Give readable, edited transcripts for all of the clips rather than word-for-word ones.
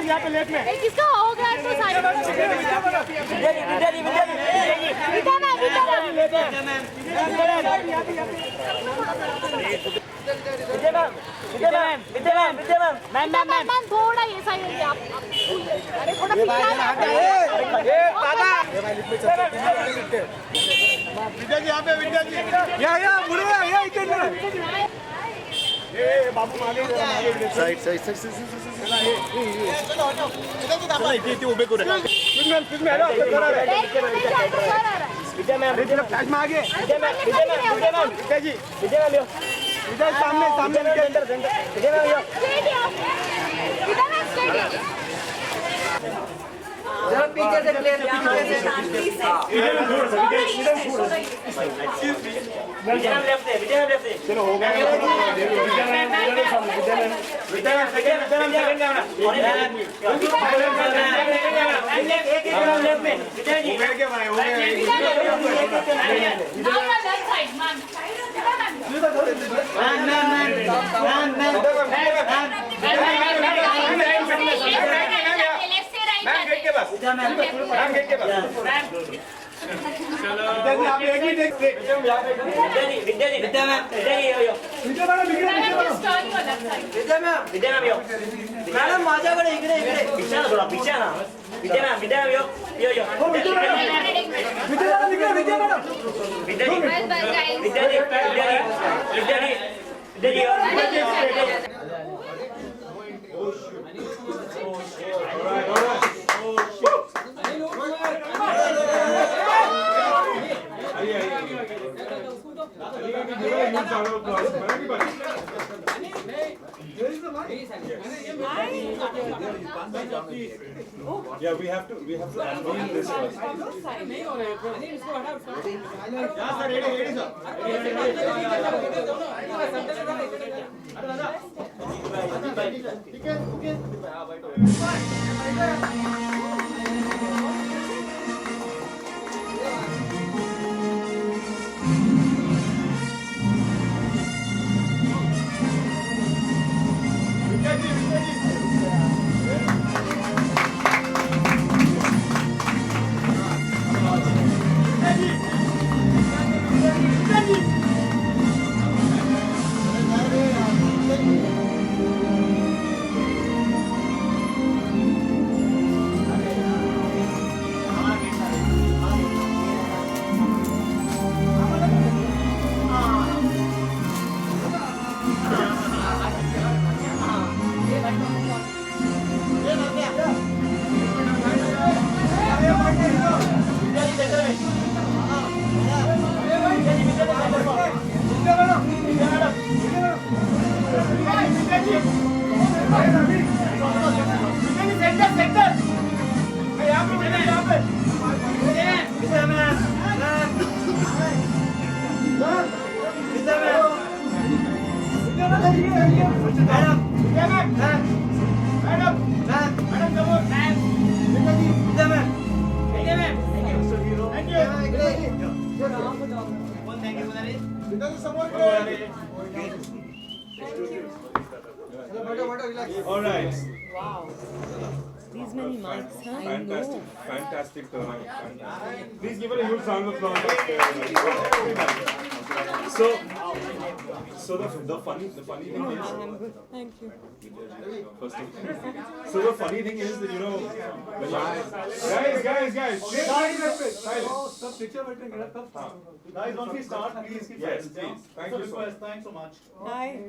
यहाँ पे लेट में किसका हो गया तो साइड मैम थोड़ा ये साइड आप अरे थोड़ा विद्या जी यहाँ पे विद्या जी मुड़े बाबू साइड साइड साइड इथे उभे करू विद्या मैम फ्लैश में आगे विद्या जी विद्या सामने सामने विद्या मैम जरा पीछे से प्लेयर चलो हो गया मॅडम माझ्याकडे इकडे इकडे थोडा पीछे ना विद्या यो यो यो Yeah, we have to unveil this first. All right. Wow. These many mics, huh? Fantastic, fantastic turnout. Please give it a huge round of applause. So the funny thing is. I'm good. Thank you. First thing. So the funny thing is that guys. Guys, once we start, please. Yes, please. Thank you so much. Thanks so much. Hi.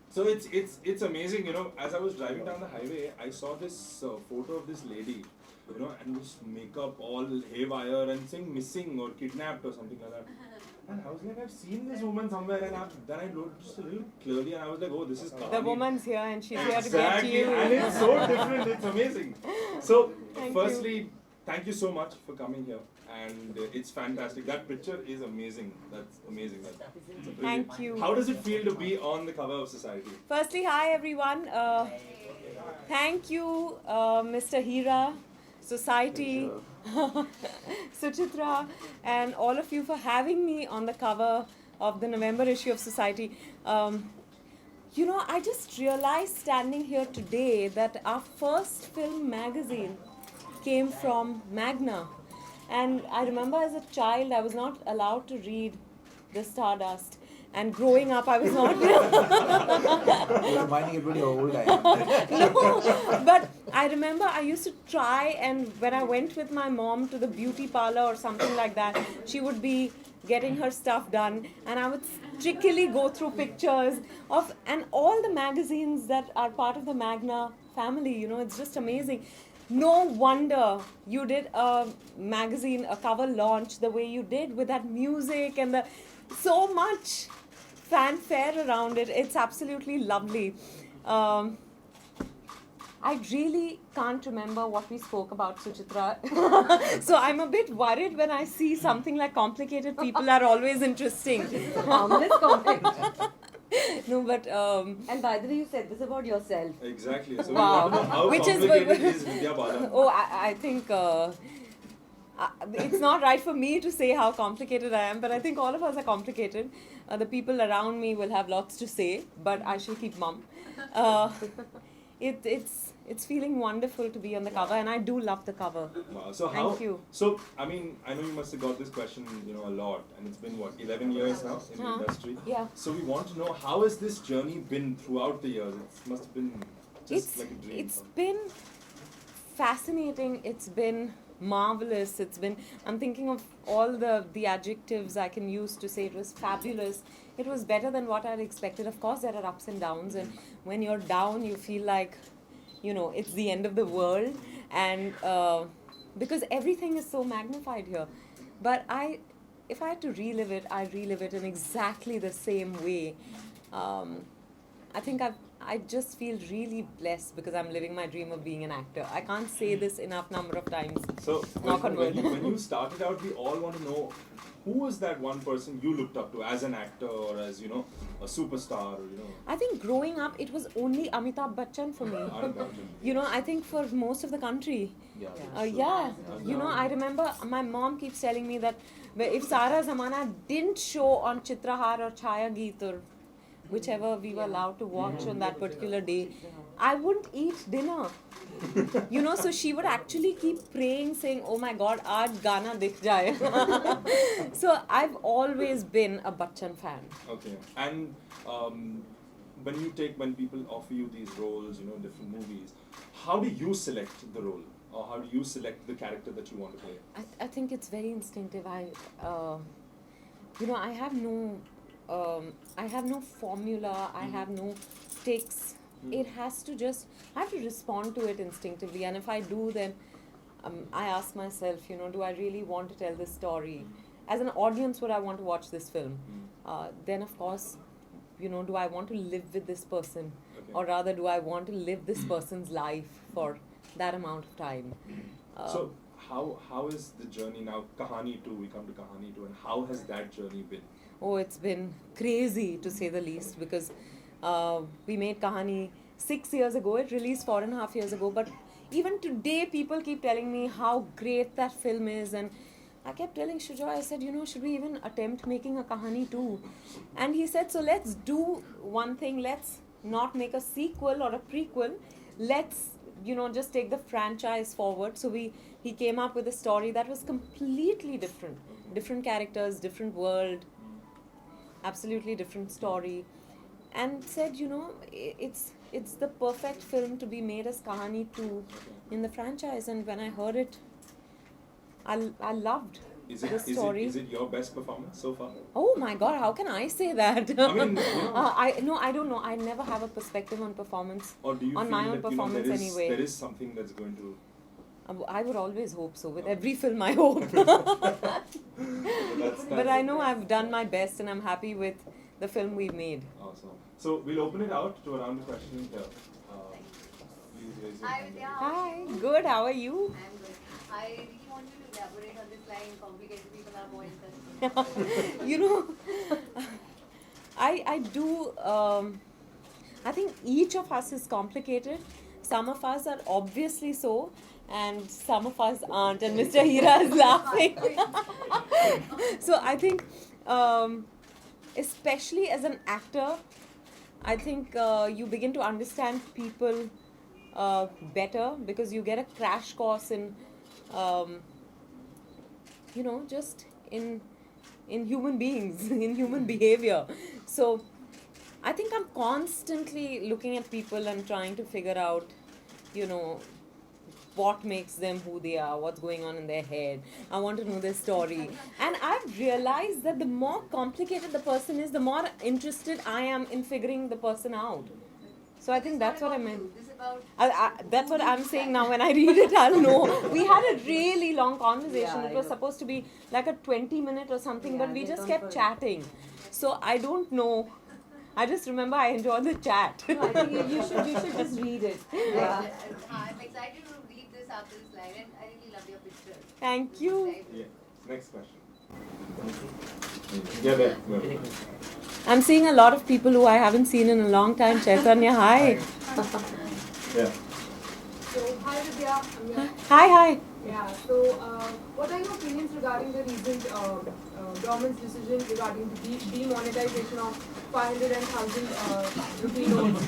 So it's amazing, as I was driving down the highway, I saw this photo of this lady, and this makeup all haywire and saying missing or kidnapped or something like that. And I was like, I've seen this woman somewhere, and then I looked just a little clearly, and I was like, oh, this is Kavani. The woman's here and she's here to get Exactly, you. and it's so different. It's amazing. So, Thank firstly, thank you so much for coming here, and it's fantastic. That picture is amazing. That's amazing. That's brilliant. Thank you. How does it feel to be on the cover of Society? Firstly, hi everyone. Thank you, Mr. Hira, Society, Suchitra, and all of you for having me on the cover of the November issue of Society. I just realized standing here today that our first film magazine came from Magna. And I remember as a child, I was not allowed to read The Stardust. And growing up, I was not. You're finding everybody how old I am. No, but I remember I used to try, and when I went with my mom to the beauty parlor or something like that, she would be getting her stuff done, and I would strictly go through pictures of and all the magazines that are part of the Magna family. It's just amazing. No wonder you did a magazine, a cover launch the way you did with that music and so much fanfare around it. It's absolutely lovely. I really can't remember what we spoke about, Suchitra. So I'm a bit worried when I see something like complicated people are always interesting. Harmless conflict. No, but And by the way, you said this about yourself. Exactly. So Wow. we want to know how Which is- complicated is Vidya Balan. oh, I think it's not right for me to say how complicated I am, but I think all of us are complicated. The people around me will have lots to say, but I shall keep mum. It's feeling wonderful to be on the cover, and I do love the cover. Wow. So Thank you. So I mean, I know you must have got this question, a lot, and it's been what 11 years now in the industry. Yeah. So we want to know how has this journey been throughout the years? It must have been just It's like a dream. it's been fascinating. It's been marvelous. I'm thinking of all the adjectives I can use to say it was fabulous. It was better than what I'd expected. Of course, there are ups and downs, and when you're down, you feel like, it's the end of the world, and because everything is so magnified here. But if I had to relive it, I relive it in exactly the same way. I think I just feel really blessed because I'm living my dream of being an actor. I can't say this enough number of times. So Knock on wood. when you started out, we all want to know who was that one person you looked up to as an actor or as a superstar or I think growing up, it was only Amitabh Bachchan for me. I think for most of the country. Yeah. I remember my mom keeps telling me that if Sara Zamana didn't show on Chitrahar or Chaya Geet or whichever we were allowed to watch on that particular day, I wouldn't eat dinner. So she would actually keep praying, saying, "Oh my God, aaj Gana dikh jaye." So I've always been a Bachchan fan. Okay. And when people offer you these roles, different movies, how do you select the role? Or how do you select the character that you want to play? I think it's very instinctive. I have no formula. I have no stakes. It has to I have to respond to it instinctively. And if I do, then I ask myself, do I really want to tell this story? As an audience, would I want to watch this film? Then, of course, do I want to live with this person? Okay. Or rather, do I want to live this person's life for that amount of time? So how is the journey now? Kahani 2, we come to Kahani 2, and how has that journey been? Oh, it's been crazy to say the least, because we made Kahani 6 years ago. It released 4.5 years ago. But even today, people keep telling me how great that film is. And I kept telling Shujoy, I said, should we even attempt making a Kahani 2? And he said, so let's do one thing. Let's not make a sequel or a prequel. Let's, just take the franchise forward. So he came up with a story that was completely different. Different characters, different world. Absolutely different story, and said, it's the perfect film to be made as Kahani 2 in the franchise. And when I heard it, I loved the story. Is it your best performance so far? Oh my God, how can I say that? I mean, I don't know. I never have a perspective on performance. Or do you on feel my own that performance anyway. there is something that's going to... I would always hope so. With every film, I hope. But I know I've done my best, and I'm happy with the film we made. Awesome. So we'll open it out to a round of questions here. Please raise your Hi, hand. Vidya. Hi, good. How are you? I'm good. I really want you to elaborate on this line, complicated people are more interesting. I do. I think each of us is complicated. some of us are obviously so, and some of us aren't. And Mr. Hira is laughing. So I think, especially as an actor, I think you begin to understand people better because you get a crash course in, just in human beings, in human behavior. So I think I'm constantly looking at people and trying to figure out, what makes them who they are, what's going on in their head. I want to know their story. And I've realized that the more complicated the person is, the more interested I am in figuring the person out. So I think that's what I meant. This is about That's what I'm saying now. When I read it, I'll know. We had a really long conversation. Yeah, It was I know. supposed to be like a 20-minute or something, Yeah, but we they just don't kept put- chatting. So I don't know. I just remember I enjoyed the chat. No, I think you should just read it. Yeah. I'm excited to read this after this live, and I really love your picture. Thank you. Yeah. Next question. Yeah, there. No. I'm seeing a lot of people who I haven't seen in a long time. Chaitanya, hi. Yeah. So, hi Vidya. Hi. Yeah, so what are your opinions regarding the recent government's decision regarding the demonetization of 500 and 1,000 rupee notes?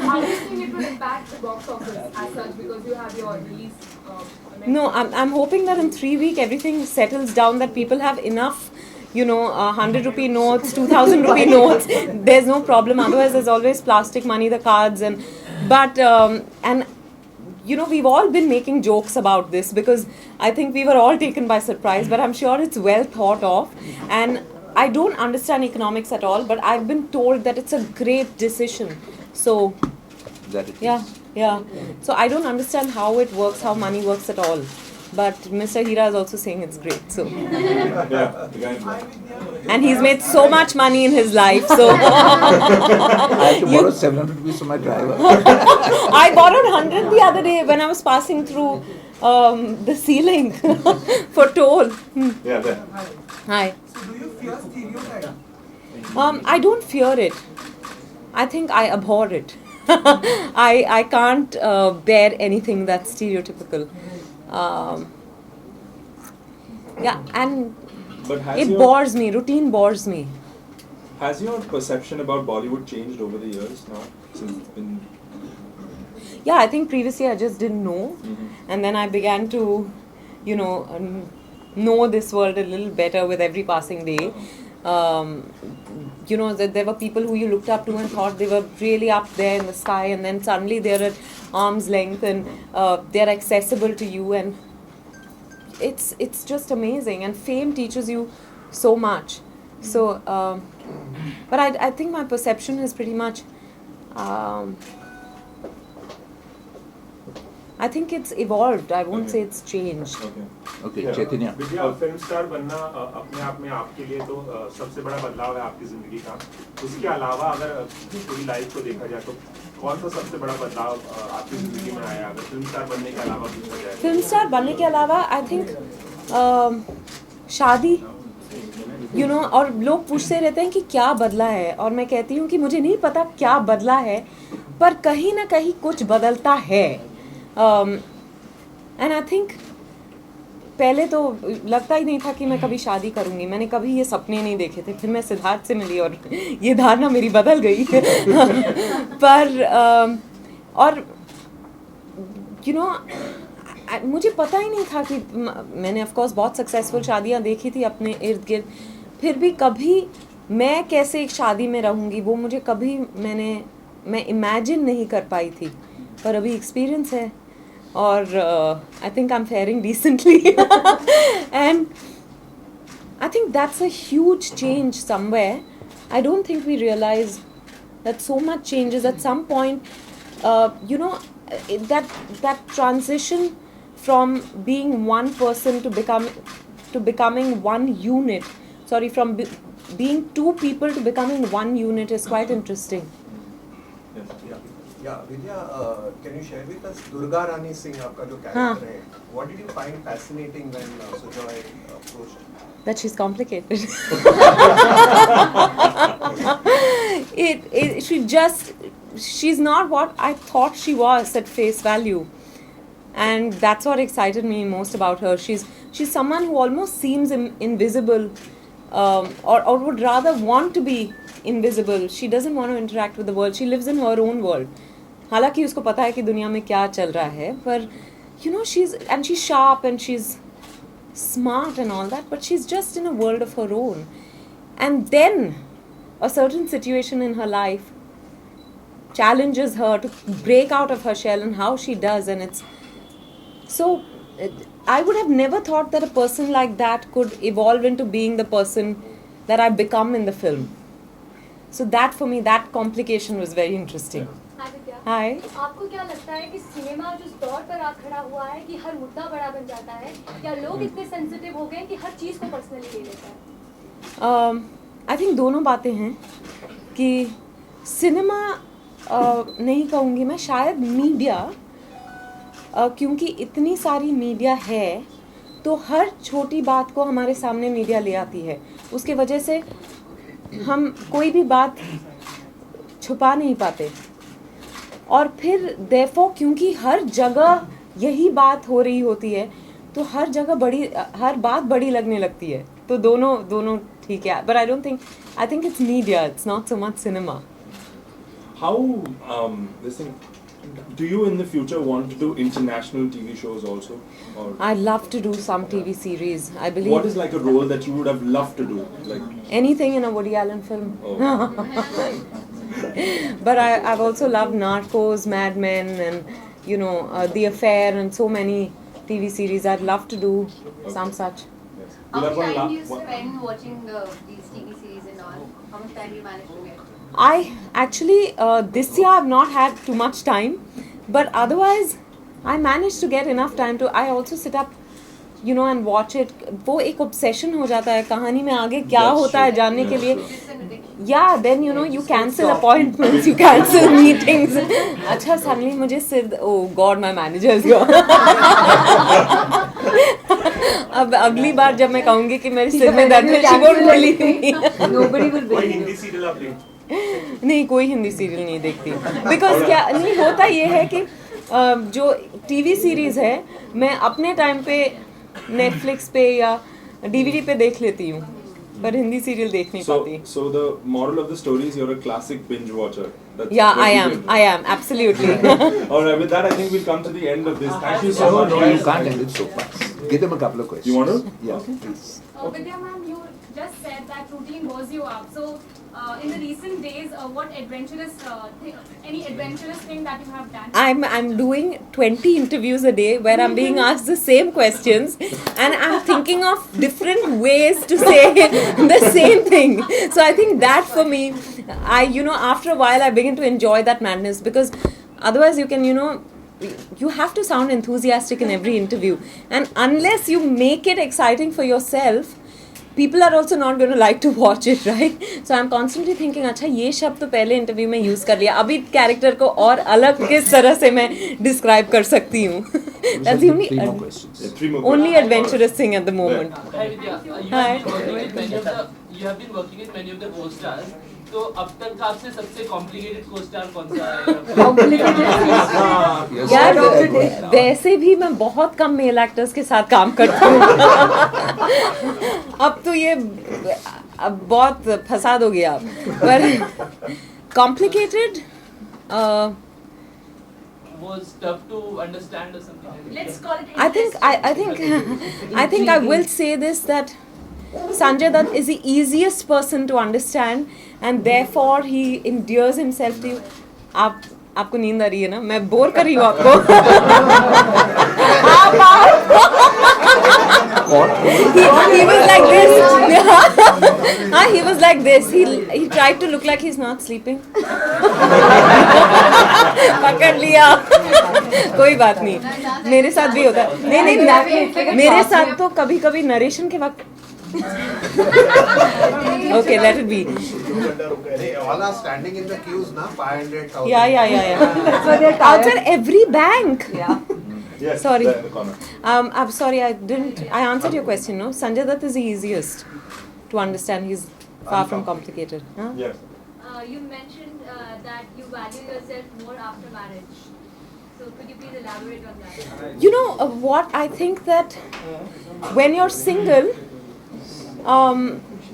How do you think it will impact the box office as such, because you have your release? No, I'm hoping that in 3 weeks everything settles down, that people have enough, 100 rupee notes, 2,000 rupee notes. There's no problem. Otherwise, there's always plastic money, the cards, and we've all been making jokes about this because I think we were all taken by surprise, but I'm sure it's well thought of. And I don't understand economics at all, but I've been told that it's a great decision. So, That it yeah. So I don't understand how it works, how money works at all. But Mr. Hira is also saying it's great. So, Yeah. The guy in black. and he's made so much money in his life. So I have to borrow 700 rupees from my driver. I borrowed 100 the other day when I was passing through the ceiling for toll. Yeah, there. Hi. So do you fear stereotype? I don't fear it. I think I abhor it. I can't bear anything that's stereotypical. And But it bores me. Routine bores me. has your perception about Bollywood changed over the years now? Since it's been. Yeah, I think previously I just didn't know. And then I began to, know this world a little better with every passing day. That there were people who you looked up to and thought they were really up there in the sky, and then suddenly they're at arm's length and they're accessible to you, and it's just amazing. And fame teaches you so much. So, but I think my perception is pretty much. I think it's evolved. I won't say it's changed. Okay. Okay, Chaitanya. Vidya film star बनना अपने आप में आपके लिए तो सबसे बड़ा बदलाव है आपकी जिंदगी का। उसके अलावा अगर पूरी लाइफ को देखा जाए तो कौन सा सबसे बड़ा बदलाव आपकी जिंदगी में आया अगर फिल्म स्टार बनने के अलावा पूछा जाए? फिल्म स्टार बनने के अलावा आई थिंक शादी और लोग पूछते रहते हैं कि क्या बदला है, और मैं कहती हूँ कि मुझे नहीं पता क्या बदला है, पर कहीं ना कहीं कुछ बदलता है. एंड आई थिंक पहले तो लगता ही नहीं था कि मैं कभी शादी करूँगी. मैंने कभी ये सपने नहीं देखे थे. फिर मैं सिद्धार्थ से मिली और ये धारणा मेरी बदल गई. पर और मुझे पता ही नहीं था कि मैंने ऑफ कोर्स बहुत सक्सेसफुल शादियाँ देखी थी अपने इर्द गिर्द, फिर भी कभी मैं कैसे एक शादी में रहूँगी वो मुझे कभी मैं इमेजिन नहीं कर पाई थी. पर अभी एक्सपीरियंस है और I think I am faring decently and I think that's a huge change somewhere. I don't think we realise that so much changes at some point. that transition from being one person to becoming one unit, from being two people to becoming one unit is quite interesting. Yeah, Vidya, can you share with us Durga Rani Singh, आपका जो character है, what did you find fascinating when Sujoy approached? That she's complicated. she's not what I thought she was at face value. And that's what excited me most about her. She's someone who almost seems invisible, or would rather want to be invisible. She doesn't want to interact with the world. She lives in her own world. हालांकि उसको पता है कि दुनिया में क्या चल रहा है, पर you know, she's sharp and she's smart and all that, but she's just in a world of her own. And then a certain situation in her life challenges her to break out of her shell, and how she does, and it's so. I would have never thought that a person like that could evolve into being the person that I become in the film. So that for me, that complication was very interesting. Hi. आपको क्या लगता है कि cinema जिस दौर पर आ खड़ा हुआ है कि हर मुद्दा बड़ा बन जाता है, या लोग इतने सेंसिटिव हो गए कि हर चीज को पर्सनली ले लेते हैं? I think दोनों बातें हैं कि सिनेमा नहीं कहूँगी मैं, शायद मीडिया, क्योंकि इतनी सारी मीडिया है तो हर छोटी बात को हमारे सामने मीडिया ले आती है. उसके वजह से हम कोई भी बात छुपा नहीं पाते. और फिर therefore क्योंकि हर जगह यही बात हो रही होती है तो हर बात बड़ी लगने लगती है. तो दोनों ठीक है. But I think it's media, it's not so much cinema. How do you in the future want to do international TV shows also? Or I'd love to do some TV series. I believe. What is like a role that you would have loved to do? Like anything in a Woody Allen film. Oh. But I've also loved Narcos, Mad Men, and you know The Affair, and so many TV series. I'd love to do some such. Yes. How We'll have much one time do you one- spend watching these TV series and all? How much time do you manage to get? I actually this year I've not had too much time, but otherwise I managed to get enough time to. I also sit up, you know, and watch it. वो एक obsession हो जाता है कहानी में आगे क्या होता है जानने के लिए. Yeah, then you know you cancel appointments, you cancel meetings. अच्छा suddenly मुझे सिर, oh God, my manager is here. अब अगली बार जब मैं कहूँगी कि मेरे सिर में दर्द है, she won't believe me. Nobody will कोई believe हिंदी you. सीरियल आप देख नहीं, कोई हिंदी सीरियल नहीं देखती. बिकॉज क्या नहीं होता, ये है कि जो टीवी सीरीज है मैं अपने टाइम पे नेटफ्लिक्स पे या डीवीडी पे देख लेती हूँ, पर हिंदी सीरियल देख नहीं पाती. So the moral of the story is you're a classic binge watcher. That's Yeah, what I you am. did. I am absolutely. Alright, with that I think we'll come to the end of this. Thank you so No, much. no, you guys. can't end it so fast. Give them a couple of questions. You want to? Yeah, please. Vidya ma'am, you just said that routine was you up. So, in the recent days, what adventurous, any adventurous thing that you have done? I'm doing 20 interviews a day where I'm being asked the same questions, and I'm thinking of different ways to say the same thing. So I think that for me, after a while I begin to enjoy that madness, because otherwise you can, you have to sound enthusiastic in every interview, and unless you make it exciting for yourself, people are also not going to like to watch it, right? So I'm constantly thinking, अच्छा ये शब्द तो पहले interview में use कर लिया, अभी character को और अलग किस तरह से मैं डिस्क्राइब कर सकती हूँ. That's the Three more questions. Yeah, 3 more only questions. adventurous thing at the moment. Hi Vidya, Hi. you have been working with many of the co-stars. तो अब तक का आपसे सबसे कॉम्प्लिकेटेड co-star कौन सा है? Yes, यार sir. वैसे भी मैं बहुत कम मेल एक्टर्स के साथ काम करती हूँ. अब तो ये अब बहुत फसाद हो गया. पर complicated was tough to understand or something? Let's call it. I think I will say this, that Sanjay Dutt is the easiest person to understand, and therefore he endears himself to you. आपको नींद आ रही है ना? मैं bore कर रही हूँ आपको. He was like this. He was like this. He tried to look like he's not sleeping. पकड़ लिया. कोई बात नहीं. मेरे साथ भी होता है. नहीं, मेरे साथ तो कभी-कभी नरेशन के वक्त. Okay, let it be. All are standing in the queues now, 500,000. Yeah. So they're Outside every bank. Yeah. Yes, Sorry. there in the corner. I'm sorry, I answered your question, no? Sanjay Dutt is the easiest to understand. He's far from complicated. Huh? Yes. You mentioned that you value yourself more after marriage. So could you please elaborate on that? You know what? I think that when you're single,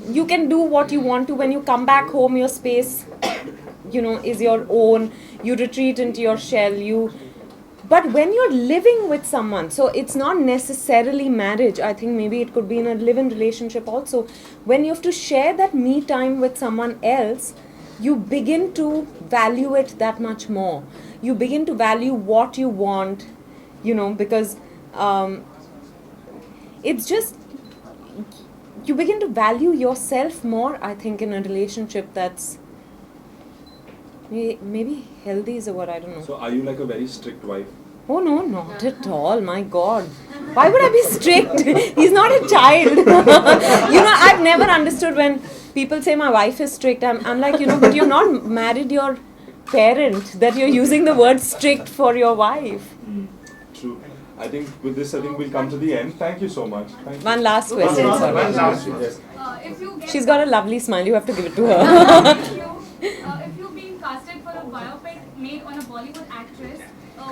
you can do what you want to. When you come back home, your space, is your own. You retreat into your shell. But when you're living with someone, so it's not necessarily marriage. I think maybe it could be in a live-in relationship also. When you have to share that me time with someone else, you begin to value it that much more. You begin to value what you want, because it's just, you begin to value yourself more, I think, in a relationship that's maybe healthy is a word, I don't know. So are you like a very strict wife? Oh no, not at all, my God. Why would I be strict? He's not a child. I've never understood when people say my wife is strict. I'm like, but you're not married your parent, that you're using the word strict for your wife. True. I think with this, we'll come to the end. Thank you so much. Thank you. One last question. One last. Yes. If you get She's got a lovely smile, you have to give it to her. if you're being casted for a biopic made on a Bollywood actress,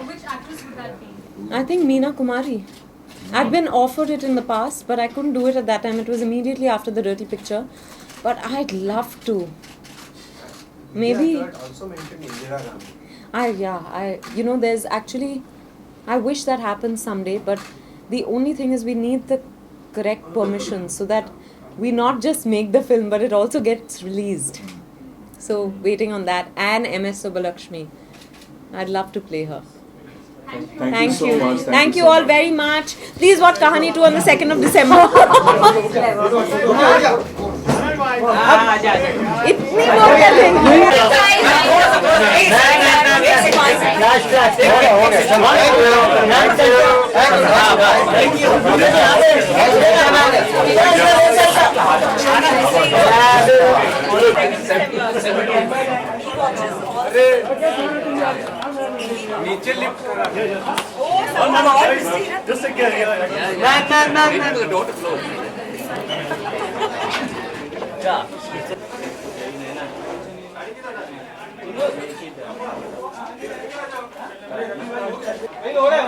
which actress would that be? I think Meena Kumari. I'd been offered it in the past, but I couldn't do it at that time. It was immediately after the Dirty Picture. But I'd love to. Maybe. Yeah, also mentioned Indira Gandhi. There's actually, I wish that happens someday, but the only thing is we need the correct permission so that we not just make the film, but it also gets released. So, waiting on that. And MS Subbulakshmi. I'd love to play her. Thank you so much. Thank you all very much. Please watch Kahani 2 on the 2nd of December. इतनी नीचे lift करा Just a हो रहा है